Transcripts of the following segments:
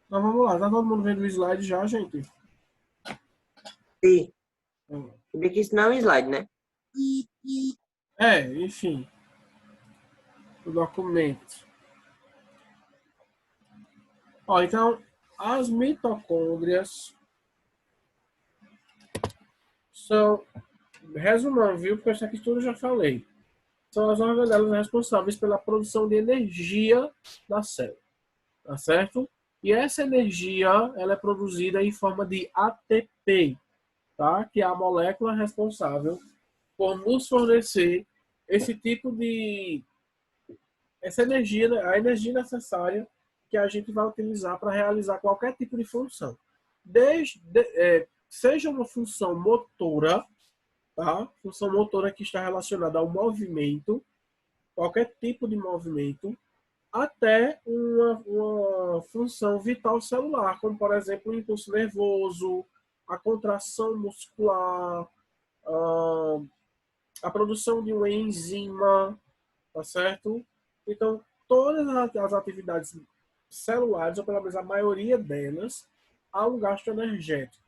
Então vamos lá, tá todo mundo vendo o slide já, gente? Sim. Se bem que isso não é um slide, né? Enfim, o documento. Ó, então, as mitocôndrias são, resumando, viu? Porque isso aqui tudo eu já falei. São as organelas responsáveis pela produção de energia da célula, tá certo? E essa energia, ela é produzida em forma de ATP, tá? Que é a molécula responsável por nos fornecer esse tipo de essa energia, a energia necessária que a gente vai utilizar para realizar qualquer tipo de função. Seja uma função motora, tá? Função motora que está relacionada ao movimento, qualquer tipo de movimento, até uma função vital celular, como por exemplo o impulso nervoso, a contração muscular, a produção de uma enzima, tá certo? Então, todas as atividades celulares, ou pelo menos a maioria delas, há um gasto energético,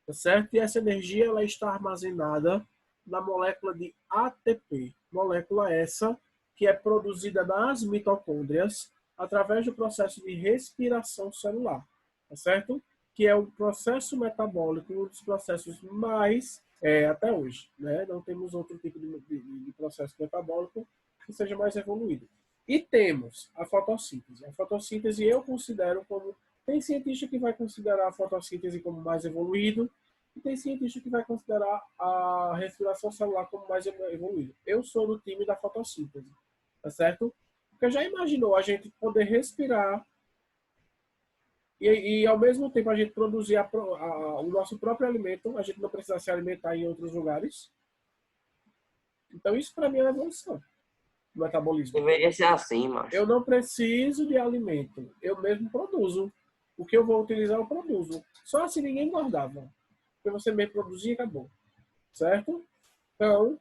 tá certo? E essa energia ela está armazenada na molécula de ATP, molécula essa que é produzida nas mitocôndrias através do processo de respiração celular, tá certo? Que é um processo metabólico, um dos processos mais até hoje, né? Não temos outro tipo de processo metabólico que seja mais evoluído. E temos a fotossíntese. A fotossíntese eu considero como tem cientista que vai considerar a fotossíntese como mais evoluído e tem cientista que vai considerar a respiração celular como mais evoluído. Eu sou do time da fotossíntese, tá certo? Porque já imaginou a gente poder respirar e ao mesmo tempo a gente produzir o nosso próprio alimento, a gente não precisar se alimentar em outros lugares? Então isso para mim é uma evolução do metabolismo. Deveria ser assim, Eu macho. não preciso de alimento, eu mesmo produzo. O que eu vou utilizar, eu produzo. Só assim ninguém engordava. Porque você mesmo produzia e acabou. Certo? Então,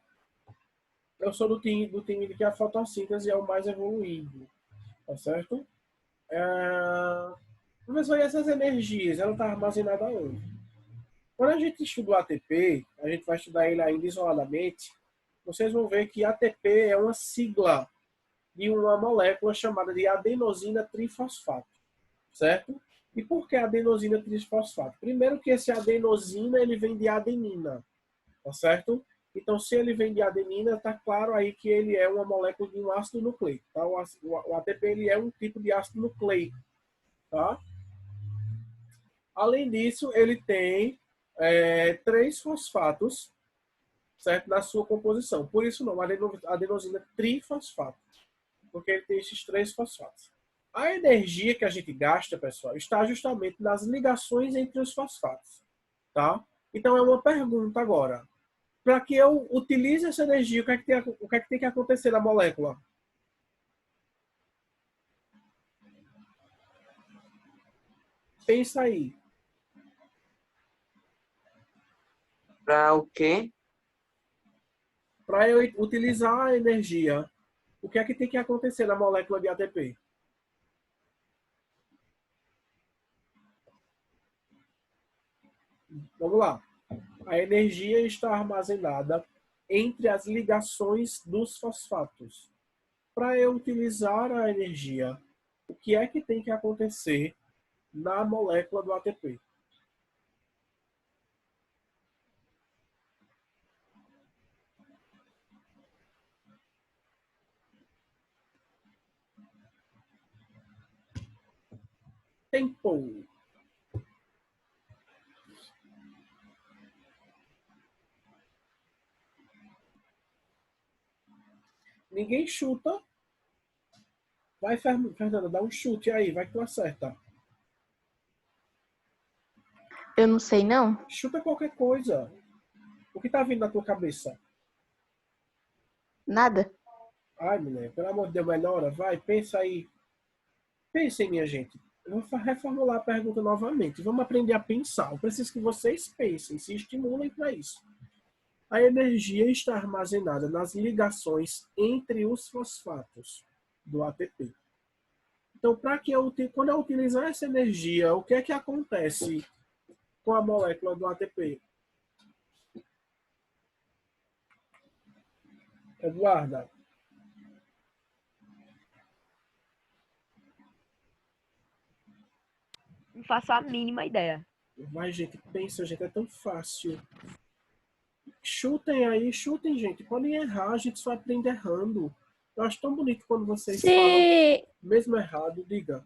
eu sou do time de que a fotossíntese é o mais evoluído. Tá certo? Professor, e essas energias, ela está armazenada onde? Quando a gente estuda o ATP, a gente vai estudar ele ainda isoladamente, vocês vão ver que ATP é uma sigla de uma molécula chamada de adenosina trifosfato, certo? E por que adenosina trifosfato? Primeiro que esse adenosina ele vem de adenina, tá certo? Então, se ele vem de adenina, está claro aí que ele é uma molécula de um ácido nucleico, tá? O ATP ele é um tipo de ácido nucleico, tá? Além disso, ele tem três fosfatos, certo? Na sua composição. Por isso não, adenosina trifosfato, porque ele tem esses três fosfatos. A energia que a gente gasta, pessoal, está justamente nas ligações entre os fosfatos, tá? Então é uma pergunta agora. Para que eu utilize essa energia, o que é que tem que acontecer na molécula? Pensa aí. Pra o quê? Para eu utilizar a energia, o que é que tem que acontecer na molécula de ATP? Vamos lá. A energia está armazenada entre as ligações dos fosfatos. Para eu utilizar a energia, o que é que tem que acontecer na molécula do ATP? Tempo. Ninguém chuta. Vai, Fernanda, dá um chute aí, vai que tu acerta. Eu não sei, não. Chuta qualquer coisa. O que tá vindo na tua cabeça? Nada. Ai, mulher, pelo amor de Deus, melhora. Vai, pensa aí. Pensem, minha gente. Eu vou reformular a pergunta novamente. Vamos aprender a pensar. Eu preciso que vocês pensem, se estimulem para isso. A energia está armazenada nas ligações entre os fosfatos do ATP. Então, quando eu utilizar essa energia, o que é que acontece com a molécula do ATP? Eduarda, Não faço a mínima ideia. mas, gente, pensa, gente, é tão fácil. Chutem aí, chutem, gente. Podem errar, a gente só aprende errando. Eu acho tão bonito quando vocês falam, Se, mesmo errado, diga.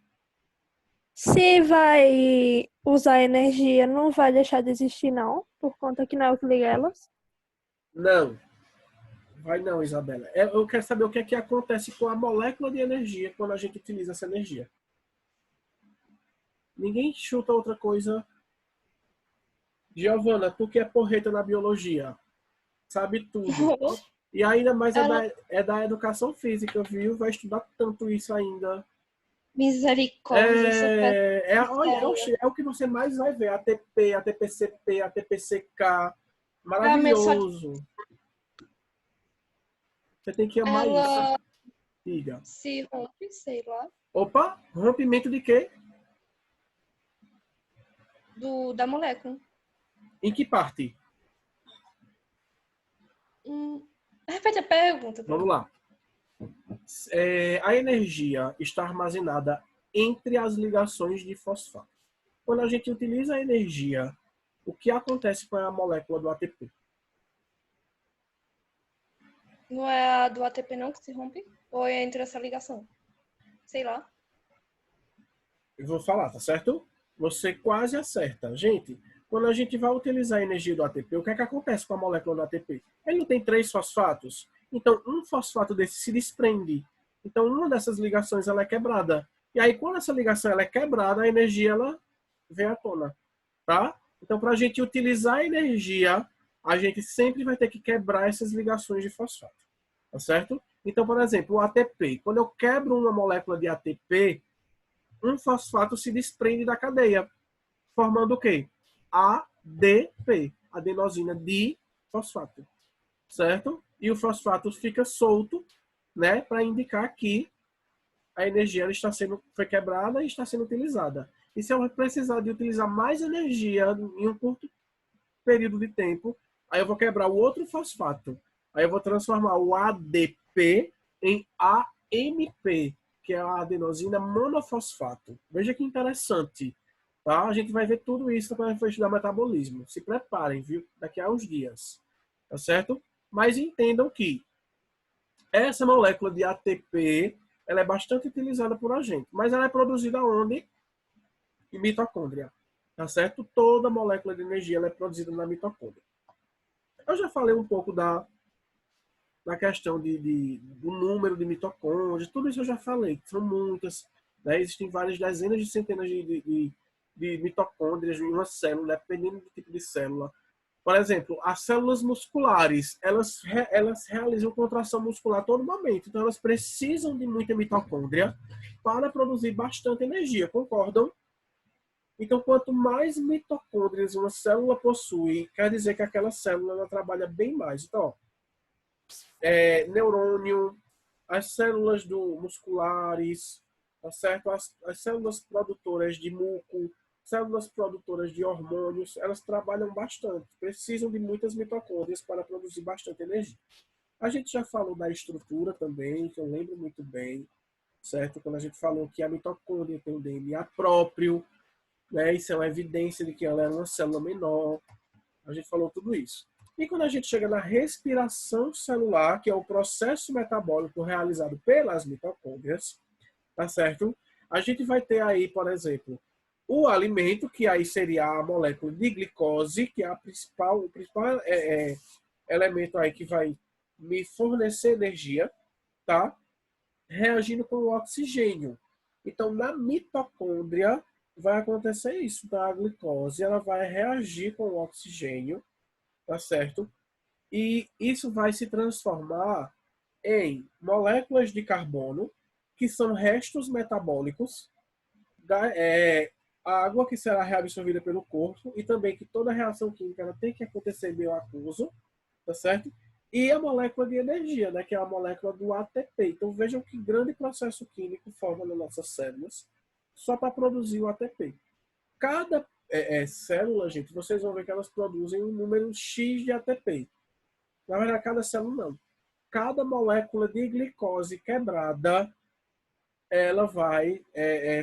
se vai usar energia, não vai deixar de existir, não, por conta que não é o que liga elas. Não. Vai não, Isabela. Eu quero saber o que é que acontece com a molécula de energia quando a gente utiliza essa energia. Ninguém chuta outra coisa. Giovana, tu que é porreta na biologia, sabe tudo. E ainda mais é da educação física, viu? Vai estudar tanto isso ainda. Misericórdia, essa Olha, é o que você mais vai ver. ATP, ATPCP, ATPCK. Maravilhoso. Você tem que amar ela isso. Diga. se rompe, sei lá, Opa, rompimento de quê? da molécula. Em que parte? Repete a pergunta. Vamos lá. A energia está armazenada entre as ligações de fosfato. Quando a gente utiliza a energia, o que acontece com a molécula do ATP? Não é a do ATP não que se rompe? Ou é entre essa ligação? Sei lá. Eu vou falar, tá certo? Você quase acerta. Gente, quando a gente vai utilizar a energia do ATP, o que é que acontece com a molécula do ATP? Ele não tem 3 fosfatos. Então, um fosfato desse se desprende. Então, uma dessas ligações ela é quebrada. E aí, quando essa ligação ela é quebrada, a energia ela vem à tona. Tá? Então, para a gente utilizar a energia, a gente sempre vai ter que quebrar essas ligações de fosfato. Tá certo? Então, por exemplo, o ATP. Quando eu quebro uma molécula de ATP, um fosfato se desprende da cadeia, formando o quê? ADP, adenosina difosfato, certo? E o fosfato fica solto, né, para indicar que a energia foi quebrada e está sendo utilizada. E se eu precisar de utilizar mais energia em um curto período de tempo, aí eu vou quebrar o outro fosfato. Aí eu vou transformar o ADP em AMP, que é a adenosina monofosfato. Veja que interessante. Tá? A gente vai ver tudo isso quando a gente for estudar metabolismo. Se preparem, viu? Daqui a uns dias. Tá certo? Mas entendam que essa molécula de ATP, ela é bastante utilizada por a gente. Mas ela é produzida onde? Em mitocôndria. Tá certo? Toda molécula de energia ela é produzida na mitocôndria. Eu já falei um pouco da questão do número de mitocôndrias, tudo isso eu já falei, que são muitas, né? Existem várias dezenas de centenas de mitocôndrias em uma célula, dependendo do tipo de célula. Por exemplo, as células musculares, elas realizam contração muscular a todo momento, então elas precisam de muita mitocôndria para produzir bastante energia, concordam? Então, quanto mais mitocôndrias uma célula possui, quer dizer que aquela célula ela trabalha bem mais. Então, ó, neurônio, as células musculares, tá certo? As células produtoras de muco, células produtoras de hormônios, elas trabalham bastante, precisam de muitas mitocôndrias para produzir bastante energia. A gente já falou da estrutura também, que eu lembro muito bem, certo? Quando a gente falou que a mitocôndria tem um DNA próprio, né? Isso é uma evidência de que ela é uma célula menor. A gente falou tudo isso. E quando a gente chega na respiração celular, que é o processo metabólico realizado pelas mitocôndrias, tá certo? A gente vai ter aí, por exemplo, o alimento, que aí seria a molécula de glicose, que é o principal elemento aí que vai me fornecer energia, tá? Reagindo com o oxigênio. Então, na mitocôndria, vai acontecer isso, tá? A glicose, ela vai reagir com o oxigênio, tá certo? E isso vai se transformar em moléculas de carbono, que são restos metabólicos, água que será reabsorvida pelo corpo, e também que toda reação química ela tem que acontecer em meio aquoso, tá certo? e a molécula de energia, né, que é a molécula do ATP. Então vejam que grande processo químico forma nas nossas células só para produzir o ATP. Cada célula, gente, vocês vão ver que elas produzem um número X de ATP. Na verdade, cada célula não. Cada molécula de glicose quebrada, ela vai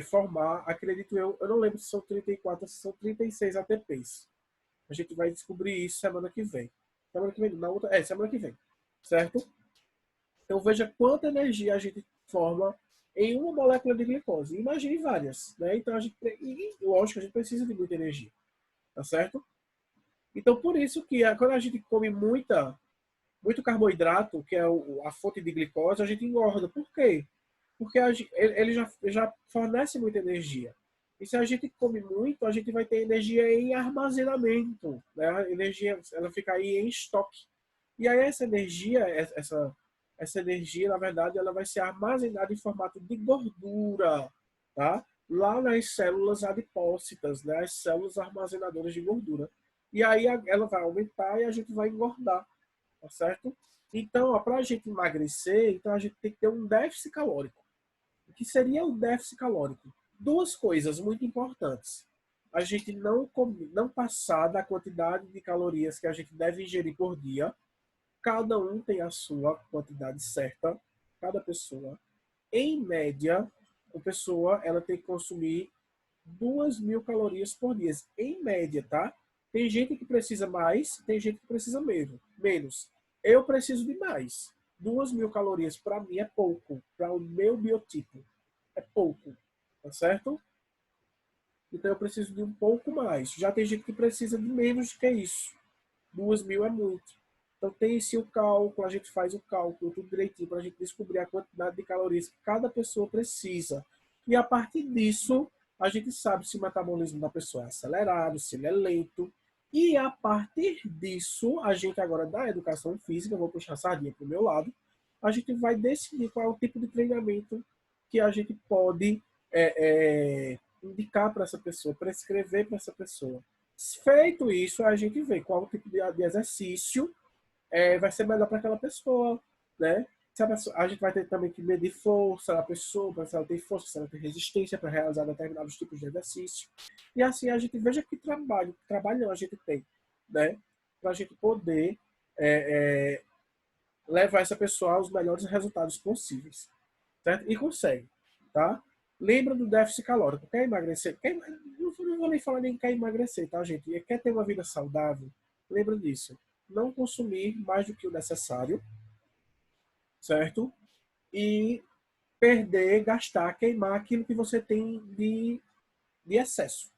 formar, acredito eu não lembro se são 34 ou se são 36 ATPs. A gente vai descobrir isso semana que vem. Semana que vem, na outra, semana que vem, certo? Então veja quanta energia a gente forma em uma molécula de glicose. Imagine várias, né? Então lógico, a gente precisa de muita energia, tá certo? Então por isso que quando a gente come muito carboidrato, que é a fonte de glicose, a gente engorda. Por quê? Porque ele já fornece muita energia. E se a gente come muito, a gente vai ter energia em armazenamento, né? A energia, ela fica aí em estoque. E aí essa energia, na verdade, ela vai ser armazenada em formato de gordura, tá? Lá nas células adipócitas, né? As células armazenadoras de gordura. E aí ela vai aumentar e a gente vai engordar, tá certo? Então, para a gente emagrecer, então a gente tem que ter um déficit calórico. O que seria o déficit calórico? Duas coisas muito importantes. A gente não passar da quantidade de calorias que a gente deve ingerir por dia. Cada um tem a sua quantidade certa, cada pessoa. Em média, a pessoa ela tem que consumir 2.000 calorias por dia. Em média, tá? Tem gente que precisa mais, tem gente que precisa menos. Eu preciso de mais. 2.000 calorias para mim é pouco. Para o meu biotipo é pouco. Tá certo? Então eu preciso de um pouco mais. Já tem gente que precisa de menos do que isso. 2.000 é muito. Então tem esse o cálculo, a gente faz o cálculo tudo direitinho para a gente descobrir a quantidade de calorias que cada pessoa precisa. E a partir disso, a gente sabe se o metabolismo da pessoa é acelerado, se ele é lento. E a partir disso, a gente agora da educação física, vou puxar a sardinha para o meu lado, a gente vai decidir qual é o tipo de treinamento que a gente pode indicar para essa pessoa, prescrever para essa pessoa. Feito isso, a gente vê qual tipo de exercício vai ser melhor para aquela pessoa, né? A gente vai ter também que medir força da pessoa, para se ela tem força, se ela tem resistência para realizar determinados tipos de exercício. E assim a gente veja que trabalho a gente tem, né? Para a gente poder levar essa pessoa aos melhores resultados possíveis, certo? E consegue, tá? Lembra do déficit calórico. Quer emagrecer? Não vou nem falar nem quer emagrecer, tá, gente? Quer ter uma vida saudável? Lembra disso. Não consumir mais do que o necessário, certo? E gastar, queimar aquilo que você tem de excesso,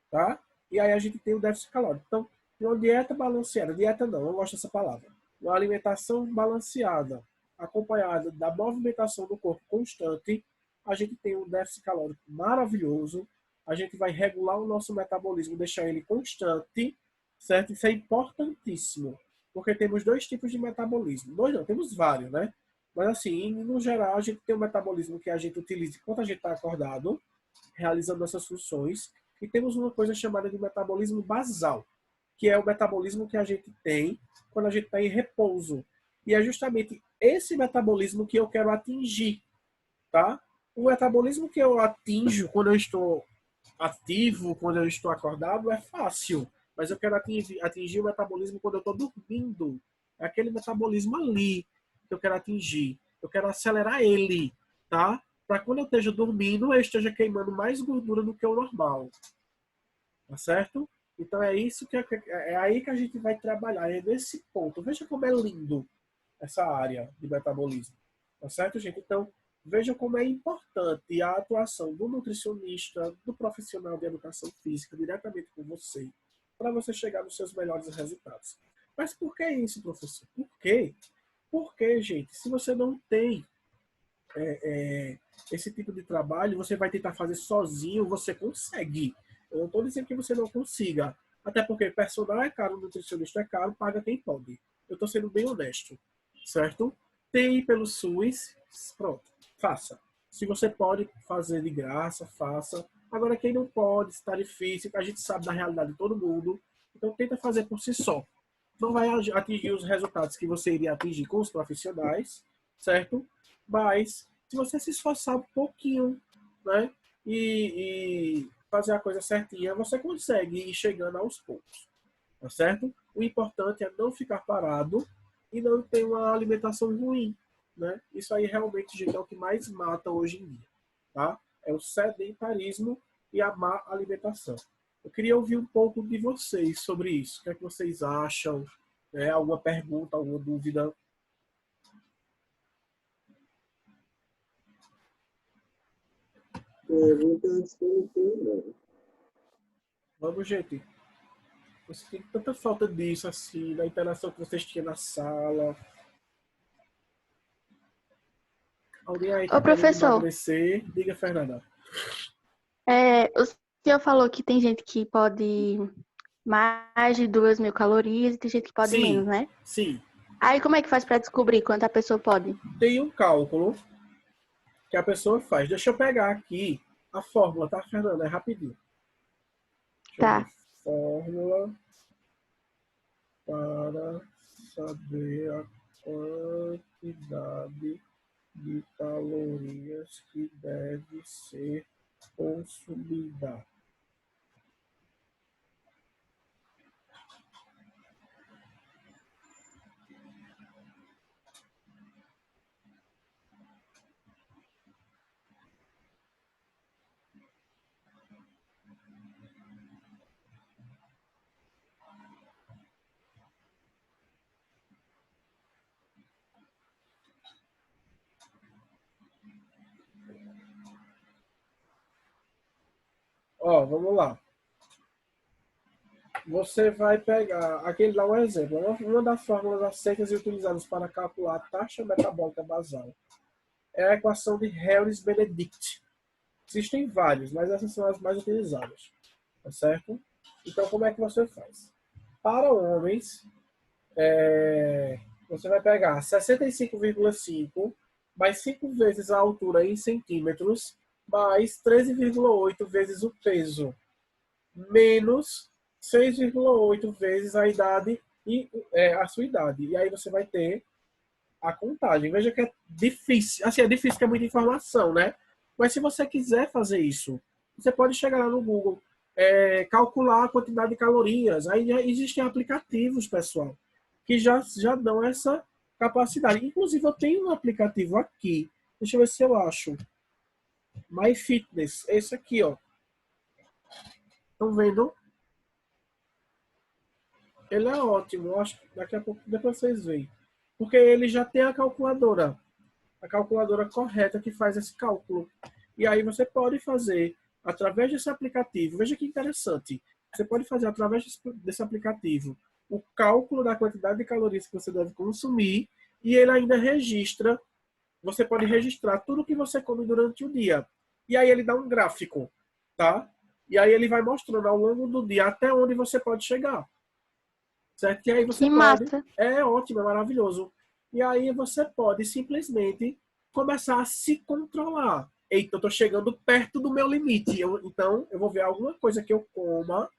tá? E aí a gente tem o déficit calórico. Então, uma dieta balanceada, dieta não gosto dessa palavra. Uma alimentação balanceada, acompanhada da movimentação do corpo constante, a gente tem um déficit calórico maravilhoso, a gente vai regular o nosso metabolismo, deixar ele constante, certo? Isso é importantíssimo, porque temos dois tipos de metabolismo. Dois não, temos vários, né? Mas assim, no geral, a gente tem um metabolismo que a gente utiliza enquanto a gente está acordado, realizando essas funções, e temos uma coisa chamada de metabolismo basal, que é o metabolismo que a gente tem quando a gente está em repouso. E é justamente esse metabolismo que eu quero atingir, tá? O metabolismo que eu atinjo quando eu estou ativo, quando eu estou acordado, é fácil. Mas eu quero atingir o metabolismo quando eu estou dormindo. É aquele metabolismo ali que eu quero atingir. Eu quero acelerar ele, tá? Para quando eu esteja dormindo, eu esteja queimando mais gordura do que o normal. Tá certo? Então é isso que é aí que a gente vai trabalhar. É nesse ponto. Veja como é lindo essa área de metabolismo. Tá certo, gente? Então, veja como é importante a atuação do nutricionista, do profissional de educação física, diretamente com você, para você chegar nos seus melhores resultados. Mas por que isso, professor? Por quê? Porque, gente, se você não tem esse tipo de trabalho, você vai tentar fazer sozinho, você consegue. Eu não estou dizendo que você não consiga. Até porque personal é caro, nutricionista é caro, paga quem pode. Eu estou sendo bem honesto, certo? Tem pelo SUS, pronto, faça. Se você pode fazer de graça, faça. Agora, quem não pode, está difícil, a gente sabe da realidade de todo mundo, então tenta fazer por si só, não vai atingir os resultados que você iria atingir com os profissionais, certo? Mas se você se esforçar um pouquinho, né, e fazer a coisa certinha, você consegue ir chegando aos poucos, tá certo? O importante é não ficar parado e não ter uma alimentação ruim, né? Isso aí realmente, gente, é o que mais mata hoje em dia, tá? É o sedentarismo e a má alimentação. Eu queria ouvir um pouco de vocês sobre isso. O que é que vocês acham? Alguma pergunta, alguma dúvida? Vamos, gente. Você tem tanta falta disso, assim, da interação que vocês tinham na sala. Alguém aí tá Ô, querendo professor, emagrecer? Diga, Fernanda. o senhor falou que tem gente que pode mais de 2.000 calorias e tem gente que pode menos, Sim, né? sim. Aí como é que faz pra descobrir quanto a pessoa pode? Tem um cálculo que a pessoa faz. Deixa eu pegar aqui a fórmula, tá, Fernanda? É rapidinho. Deixa eu ver. Tá. Fórmula para saber a quantidade de calorias que deve ser consumida. Ó, vamos lá. Você vai pegar, aqui ele dá um exemplo, uma das fórmulas aceitas e utilizadas para calcular a taxa metabólica basal é a equação de Harris-Benedict. Existem vários, mas essas são as mais utilizadas, tá certo? Então, como é que você faz? Para homens, você vai pegar 65,5 mais 5 vezes a altura em centímetros, mais 13,8 vezes o peso, menos 6,8 vezes a idade e a sua idade. E aí você vai ter a contagem. Veja que é difícil. Assim, é difícil que é muita informação, né? Mas se você quiser fazer isso, você pode chegar lá no Google, calcular a quantidade de calorias. Aí já existem aplicativos, pessoal, que já dão essa capacidade. Inclusive, eu tenho um aplicativo aqui. Deixa eu ver se eu acho. MyFitness. Esse aqui, ó. Estão vendo? Ele é ótimo. Eu acho que daqui a pouco depois vocês veem. Porque ele já tem a calculadora correta que faz esse cálculo. E aí você pode fazer através desse aplicativo. Veja que interessante. Você pode fazer através desse aplicativo o cálculo da quantidade de calorias que você deve consumir e ele ainda registra. Você pode registrar tudo que você come durante o dia. E aí ele dá um gráfico, tá? E aí ele vai mostrando ao longo do dia até onde você pode chegar. Certo? E aí você Que pode. massa. É ótimo, é maravilhoso. E aí você pode simplesmente começar a se controlar. Eita, eu tô chegando perto do meu limite. Então, eu vou ver alguma coisa que eu coma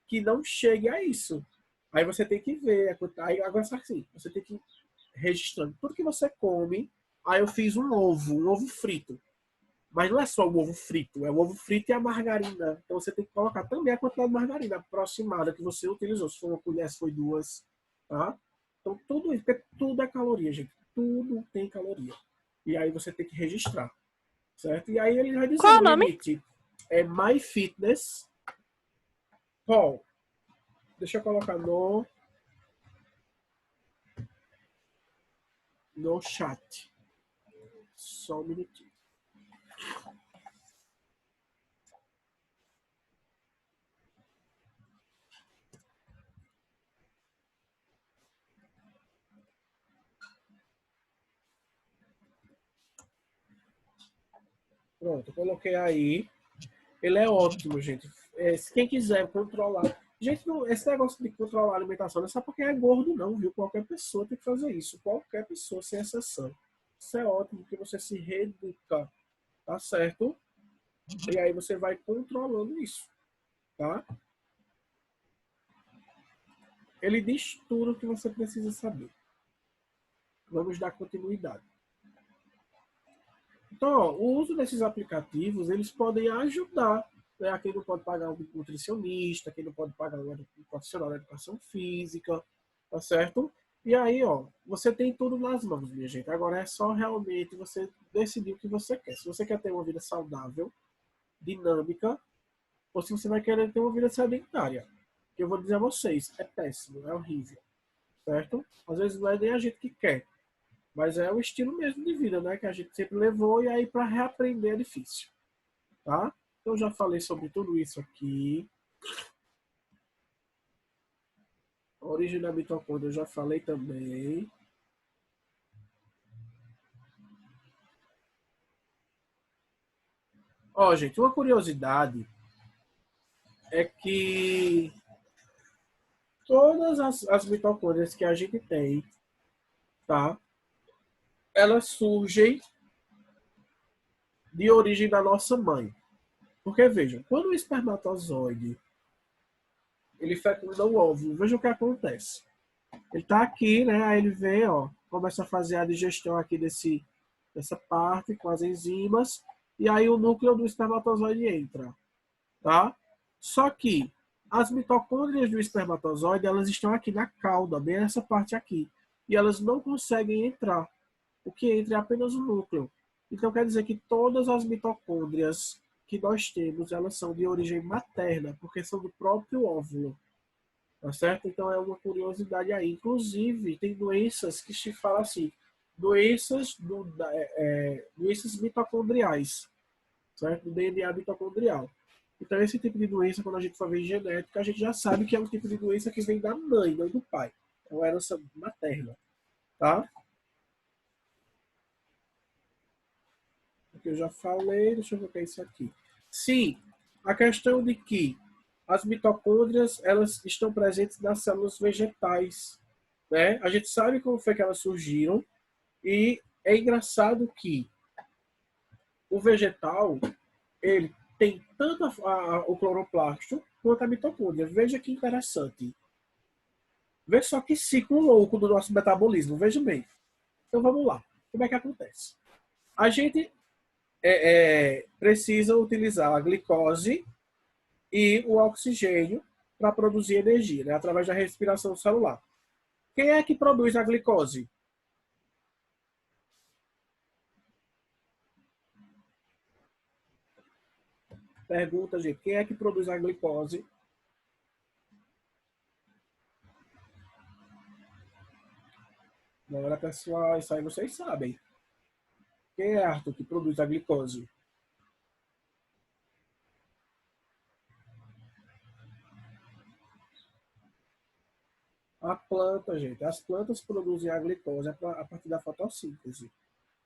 que não chegue a isso. Aí você tem que ver. Aí, agora assim, você tem que ir registrando tudo que você come. Aí eu fiz um ovo frito. Mas não é só o ovo frito, é o ovo frito e a margarina. Então você tem que colocar também a quantidade de margarina aproximada que você utilizou. Se foi uma colher, se foi duas. Tá? Então tudo isso, porque tudo é caloria, gente. Tudo tem caloria. E aí você tem que registrar. Certo? E aí ele vai dizer Qual é o o nome? limite. É MyFitness. Paul, deixa eu colocar no chat. Só um minutinho. Pronto, eu coloquei aí. Ele é ótimo, gente. Se quem quiser controlar. Gente, esse negócio de controlar a alimentação não é só porque é gordo, não, viu? Qualquer pessoa tem que fazer isso. Qualquer pessoa, sem exceção. Isso é ótimo, porque você se reeduca. Tá certo? E aí você vai controlando isso. Tá? ele diz tudo o que você precisa saber. Vamos dar continuidade. Então, ó, o uso desses aplicativos, eles podem ajudar, né, a quem não pode pagar um nutricionista, quem não pode pagar um profissional de educação física, tá certo? E aí, ó, você tem tudo nas mãos, minha gente. Agora é só realmente você decidir o que você quer. Se você quer ter uma vida saudável, dinâmica, ou se você vai querer ter uma vida sedentária. Que eu vou dizer a vocês, é péssimo, é horrível, certo? Às vezes não é nem a gente que quer, mas é o estilo mesmo de vida, né? Que a gente sempre levou e aí para reaprender é difícil, tá? Eu já falei sobre tudo isso aqui. A origem da mitocôndria eu já falei também. Ó, gente, uma curiosidade é que todas as mitocôndrias que a gente tem, tá? Elas surgem de origem da nossa mãe. Porque, vejam, quando o espermatozoide ele fecunda o óvulo, veja o que acontece. Ele está aqui, né? Aí ele vem, ó, começa a fazer a digestão aqui dessa parte com as enzimas, e aí o núcleo do espermatozoide entra, tá? Só que as mitocôndrias do espermatozoide, elas estão aqui na cauda, bem nessa parte aqui, e elas não conseguem entrar. O que entra é apenas o núcleo. Então quer dizer que todas as mitocôndrias que nós temos, elas são de origem materna, porque são do próprio óvulo. Tá certo? Então é uma curiosidade aí. Inclusive, tem doenças que se fala assim, doenças mitocondriais, certo? Do DNA mitocondrial. Então esse tipo de doença, quando a gente for ver em genética, a gente já sabe que é um tipo de doença que vem da mãe, não do pai. É uma herança materna, tá? O que eu já falei, deixa eu ver o que é isso aqui. Sim, a questão de que as mitocôndrias, elas estão presentes nas células vegetais, né? A gente sabe como foi que elas surgiram e é engraçado que o vegetal, ele tem tanto o cloroplasto quanto a mitocôndria. Veja que interessante. Veja só que ciclo louco do nosso metabolismo. Veja bem. Então vamos lá. Como é que acontece? A gente precisa utilizar a glicose e o oxigênio para produzir energia, né? Através da respiração celular. Quem é que produz a glicose? Pergunta, gente. Quem é que produz a glicose? Bora, pessoal. Isso aí vocês sabem. Quem é, Arthur, que produz a glicose? A planta, gente. As plantas produzem a glicose a partir da fotossíntese,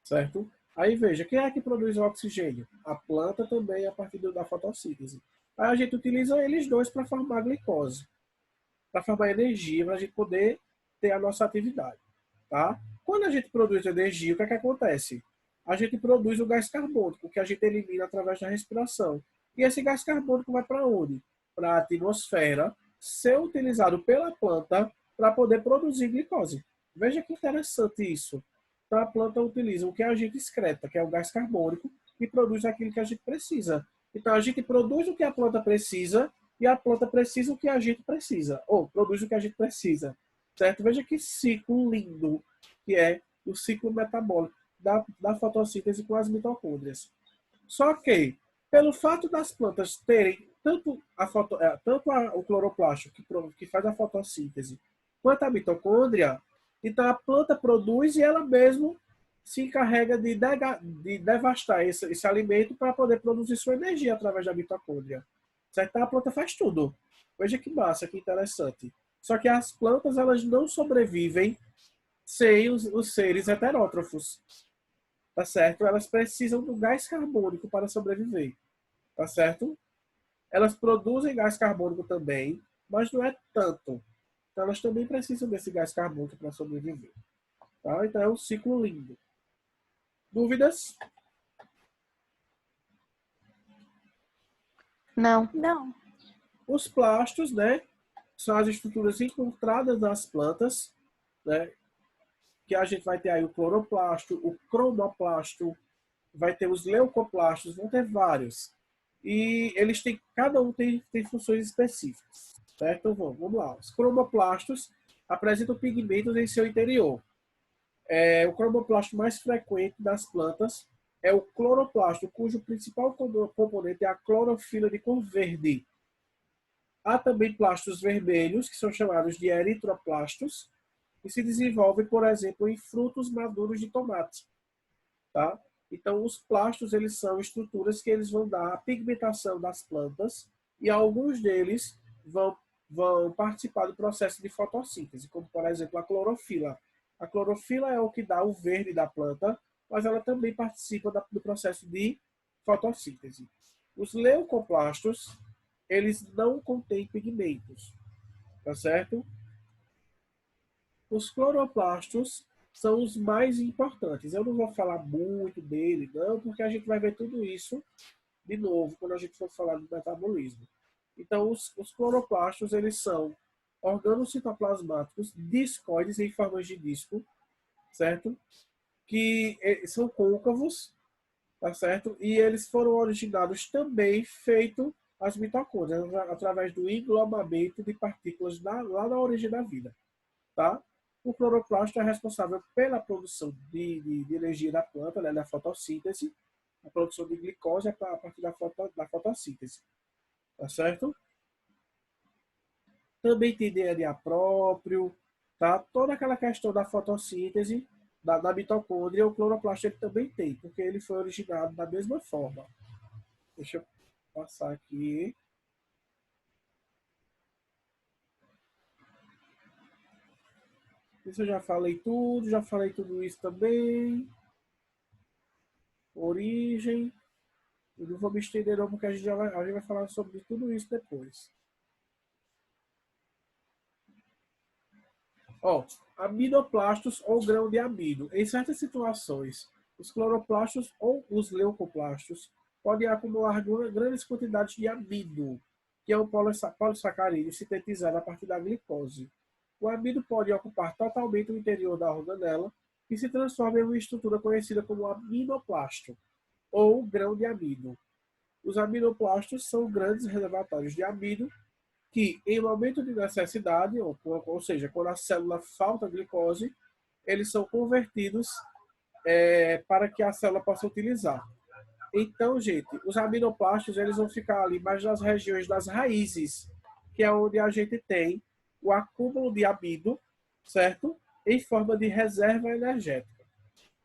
certo? Aí veja, quem é que produz o oxigênio? A planta também a partir da fotossíntese. Aí a gente utiliza eles dois para formar a glicose, para formar energia, para a gente poder ter a nossa atividade, tá? Quando a gente produz energia, o que é que acontece? A gente produz o gás carbônico, que a gente elimina através da respiração. E esse gás carbônico vai para onde? Para a atmosfera, ser utilizado pela planta para poder produzir glicose. Veja que interessante isso. Então a planta utiliza o que a gente excreta, que é o gás carbônico, e produz aquilo que a gente precisa. Então a gente produz o que a planta precisa e a planta precisa o que a gente precisa, ou produz o que a gente precisa, certo? Veja que ciclo lindo que é o ciclo metabólico da fotossíntese com as mitocôndrias. Só que, pelo fato das plantas terem tanto o cloroplasto, que faz a fotossíntese, quanto a mitocôndria, então a planta produz e ela mesma se encarrega de devastar esse alimento para poder produzir sua energia através da mitocôndria. Certo? Então a planta faz tudo. Veja que massa, que interessante. Só que as plantas, elas não sobrevivem sem os seres heterótrofos. Tá certo? Elas precisam do gás carbônico para sobreviver. Tá certo? Elas produzem gás carbônico também, mas não é tanto. Então elas também precisam desse gás carbônico para sobreviver. Tá? Então é um ciclo lindo. Dúvidas? Não. Não. Os plastos, né? são as estruturas encontradas nas plantas, né? Que a gente vai ter aí o cloroplasto, o cromoplasto, vai ter os leucoplastos, vão ter vários. E eles têm, cada um tem funções específicas. Certo? Então vamos lá. Os cromoplastos apresentam pigmentos em seu interior. O cromoplasto mais frequente das plantas é o cloroplasto, cujo principal componente é a clorofila de cor verde. Há também plastos vermelhos, que são chamados de eritroplastos, que se desenvolvem, por exemplo, em frutos maduros de tomate. Tá? Então, os plastos eles são estruturas que eles vão dar a pigmentação das plantas e alguns deles vão participar do processo de fotossíntese, como, por exemplo, a clorofila. A clorofila é o que dá o verde da planta, mas ela também participa do processo de fotossíntese. Os leucoplastos, eles não contêm pigmentos, tá certo? Os cloroplastos são os mais importantes. Eu não vou falar muito dele, não, porque a gente vai ver tudo isso de novo quando a gente for falar do metabolismo. Então, os cloroplastos, eles são organos citoplasmáticos discoides em formas de disco, certo? Que são côncavos, tá certo? E eles foram originados também feito as mitocôndrias, através do englobamento de partículas lá na origem da vida, tá? O cloroplasto é responsável pela produção de energia da planta, né, da fotossíntese, a produção de glicose a partir da fotossíntese, tá certo? Também tem DNA próprio, tá? Toda aquela questão da fotossíntese, da mitocôndria, o cloroplasto ele também tem, porque ele foi originado da mesma forma. Deixa eu passar aqui. Isso eu já falei tudo isso também. Origem. Eu não vou me estender não, porque a gente vai falar sobre tudo isso depois. Ó, aminoplastos ou grão de amido. Em certas situações, os cloroplastos ou os leucoplastos podem acumular grandes quantidades de amido, que é um polissacarídeo sintetizado a partir da glicose. O amido pode ocupar totalmente o interior da organela e se transforma em uma estrutura conhecida como aminoplasto, ou grão de amido. Os aminoplastos são grandes reservatórios de amido que, em momento de necessidade, ou seja, quando a célula falta glicose, eles são convertidos para que a célula possa utilizar. Então, gente, os aminoplastos eles vão ficar ali mais nas regiões das raízes, que é onde a gente tem o acúmulo de amido, certo? Em forma de reserva energética.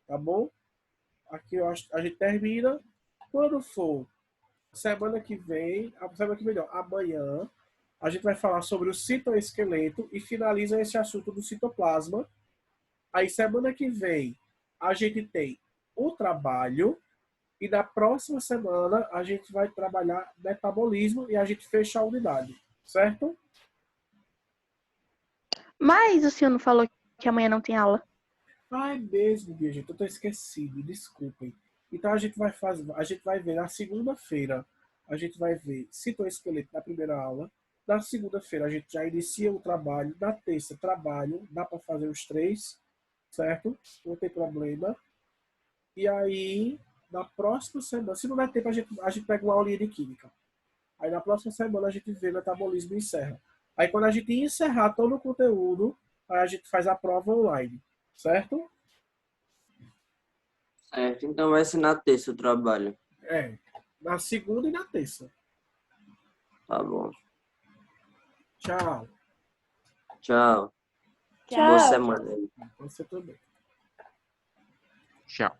Tá bom? Aqui a gente termina. Quando for amanhã, a gente vai falar sobre o citoesqueleto e finaliza esse assunto do citoplasma. Aí, semana que vem, a gente tem o trabalho e na próxima semana a gente vai trabalhar metabolismo e a gente fecha a unidade, certo? Mas o senhor não falou que amanhã não tem aula? Ai, mesmo, minha gente, eu tô esquecido, desculpem. Então a gente vai ver na segunda-feira, a gente vai ver citoesqueleto na primeira aula. Na segunda-feira a gente já inicia o trabalho, na terça trabalho, dá para fazer os 3, certo? Não tem problema. E aí, na próxima semana, se não der tempo, a gente pega uma aulinha de química. Aí na próxima semana a gente vê metabolismo e encerra. Aí quando a gente encerrar todo o conteúdo, aí a gente faz a prova online, certo? Certo, então vai ser na terça o trabalho. Na segunda e na terça. Tá bom. Tchau. Tchau. Tchau. Boa semana. Você também. Tchau.